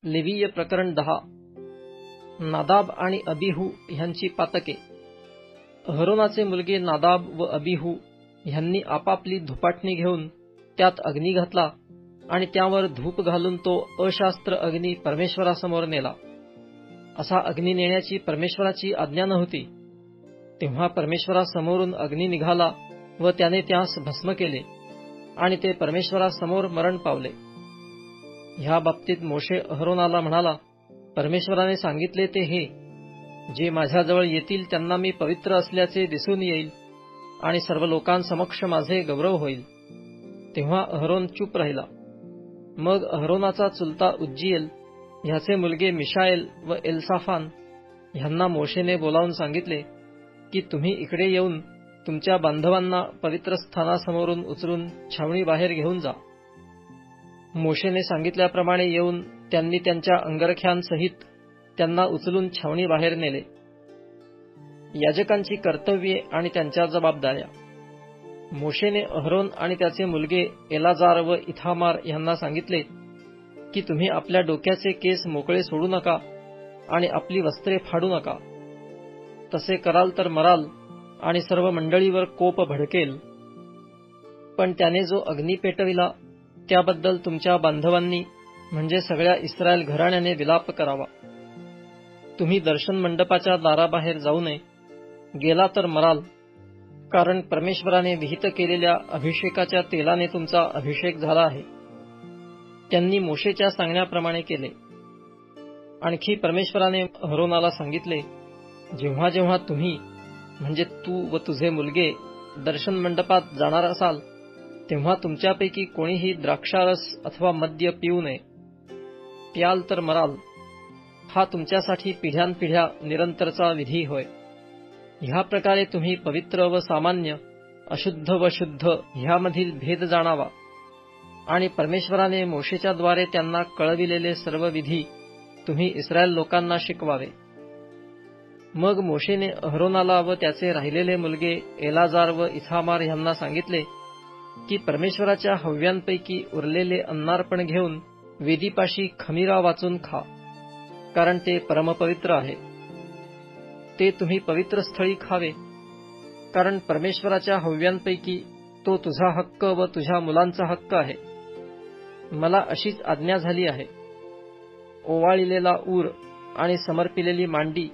लेवीय प्रकरण 10. नादाब आणि अबिहू ह्यांची पातके. अहरोनाचे मुलगे नादाब व अबिहू ह्यांनी आपापली धुपाटणी घेऊन त्यात अग्नी घातला आणि त्यावर धूप घालून तो अशास्त्र अग्नी परमेश्वरासमोर नेला. असा अग्नी नेण्याची परमेश्वराची आज्ञा नव्हती. तेव्हा परमेश्वरासमोरून अग्नी निघाला व त्याने त्यास भस्म केले आणि ते परमेश्वरासमोर मरण पावले. ह्या बाबतीत मोशे अहरोनाला म्हणाला, परमेश्वराने सांगितले ते हे, जे माझ्याजवळ येतील त्यांना मी पवित्र असल्याचे दिसून येईल आणि सर्व लोकांसमक्ष माझे गौरव होईल. तेव्हा अहरोन चूप राहिला. मग अहरोनाचा चुलता उज्जीएल, ह्याचे मुलगे मिशाएल व एलसाफान ह्यांना मोशेने बोलावून सांगितले की तुम्ही इकडे येऊन तुमच्या बांधवांना पवित्र स्थानासमोरून उचलून छावणी बाहेर घेऊन जा. मोशेने सांगितल्याप्रमाणे येऊन त्यांनी त्यांच्या अंगरख्यांसहित त्यांना उचलून छावणी बाहेर नेले. याजकांची कर्तव्ये आणि त्यांच्या जबाबदाऱ्या. मोशेने अहरोन आणि त्याचे मुलगे एलाजार व इथामार यांना सांगितले की तुम्ही आपल्या डोक्याचे केस मोकळे सोडू नका आणि आपली वस्त्रे फाडू नका. तसे कराल तर मराल आणि सर्व मंडळीवर कोप भडकेल. पण त्याने जो अग्नी पेटविला त्याबद्दल तुमच्या बांधवांनी म्हणजे सगळ्या इस्रायल घराण्याने विलाप करावा. तुम्ही दर्शन मंडपाच्या दाराबाहेर जाऊ नये. गेला तर मराल, कारण परमेश्वराने विहित केलेल्या अभिषेकाच्या तेलाने तुमचा अभिषेक झाला आहे. त्यांनी मोशेच्या सांगण्याप्रमाणे केले. आणखी परमेश्वराने अहरोनाला सांगितले, जेव्हा जेव्हा तुम्ही म्हणजे तू व तुझे मुलगे दर्शन मंडपात जाणार असाल तेव्हा तुमच्यापैकी कोणीही द्राक्षारस अथवा मद्य पिऊ नये. प्याल तर मराल. हा तुमच्यासाठी पिढ्यानपिढ्या निरंतरचा विधी होय. ह्या प्रकारे तुम्ही पवित्र व सामान्य, अशुद्ध व शुद्ध ह्यामधील भेद जाणावा आणि परमेश्वराने मोशेच्या द्वारे त्यांना कळविलेले सर्व विधी तुम्ही इस्रायल लोकांना शिकवावे. मग मोशेने अहरोनाला व त्याचे राहिलेले मुलगे एलाजार व इथामार ह्यांना सांगितले की परमेश्वराच्या हव्यांपैकी उरलेले अन्नार्पण घेऊन वेदीपाशी खमीरा वाचून खा, कारण ते परमपवित्र आहे. ते तुम्ही पवित्र स्थळी खावे, कारण परमेश्वराच्या हव्यांपैकी तो तुझा हक्क व तुझ्या मुलांचा हक्क आहे. मला अशीच आज्ञा झाली आहे. ओवाळलेला ऊर आणि समर्पिलेली मांडी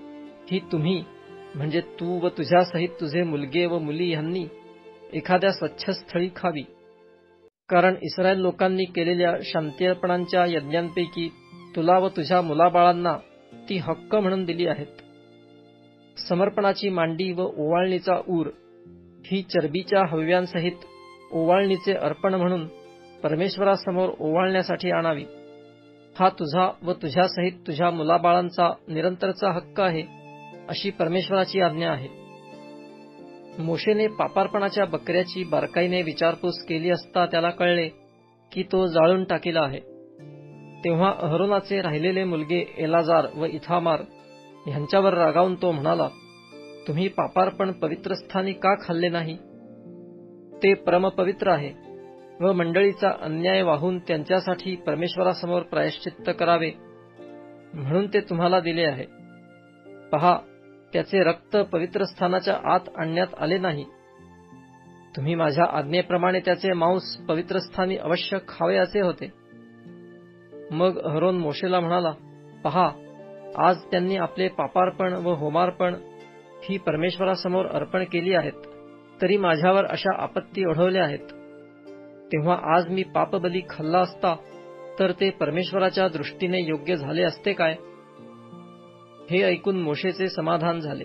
ही तुम्ही म्हणजे तू व तुझ्यासहित तुझे मुलगे व मुली ह्यांनी एखाद्या स्वच्छ स्थळी खावी, कारण इस्रायल लोकांनी केलेल्या शांती-अर्पणांच्या यज्ञांपैकी तुला व तुझ्या मुलाबाळांना ती हक्क म्हणून दिली आहेत. समर्पणाची मांडी व ओवाळणीचा ऊर ही चरबीच्या हव्यांसहित ओवाळणीचे अर्पण म्हणून परमेश्वरासमोर ओवाळण्यासाठी आणावी. हा तुझा व तुझ्यासहित तुझ्या मुलाबाळांचा निरंतरचा हक्क आहे, अशी परमेश्वराची आज्ञा आहे. मोशेने पापार्पणाच्या बकऱ्याची बारकाईने विचारपूस केली असता त्याला कळले की तो जाळून टाकीला आहे. तेव्हा अहरोनाचे राहिलेले मुलगे एलाजार व इथामार ह्यांच्यावर रागावून तो म्हणाला, तुम्ही पापार्पण पवित्रस्थानी का खाल्ले नाही? ते परमपवित्र आहे व मंडळीचा अन्याय वाहून त्यांच्यासाठी परमेश्वरासमोर प्रायश्चित्त करावे म्हणून ते तुम्हाला दिले आहे. पहा, त्याचे रक्त पवित्रस्थानाच्या आत आणण्यात आले नाही. तुम्ही माझ्या आज्ञेप्रमाणे त्याचे मांस पवित्रस्थानी अवश्य खावयाचे होते. मग अहरोन मोशेला म्हणाला, पहा, आज त्यांनी आपले पापार्पण व होमार्पण ही परमेश्वरासमोर अर्पण केली आहेत, तरी माझ्यावर अशा आपत्ती ओढवल्या आहेत. तेव्हा आज मी पापबली खाल्ला असता तर ते परमेश्वराच्या दृष्टीने योग्य झाले असते काय? हे ऐकून मोशेचे समाधान झाले.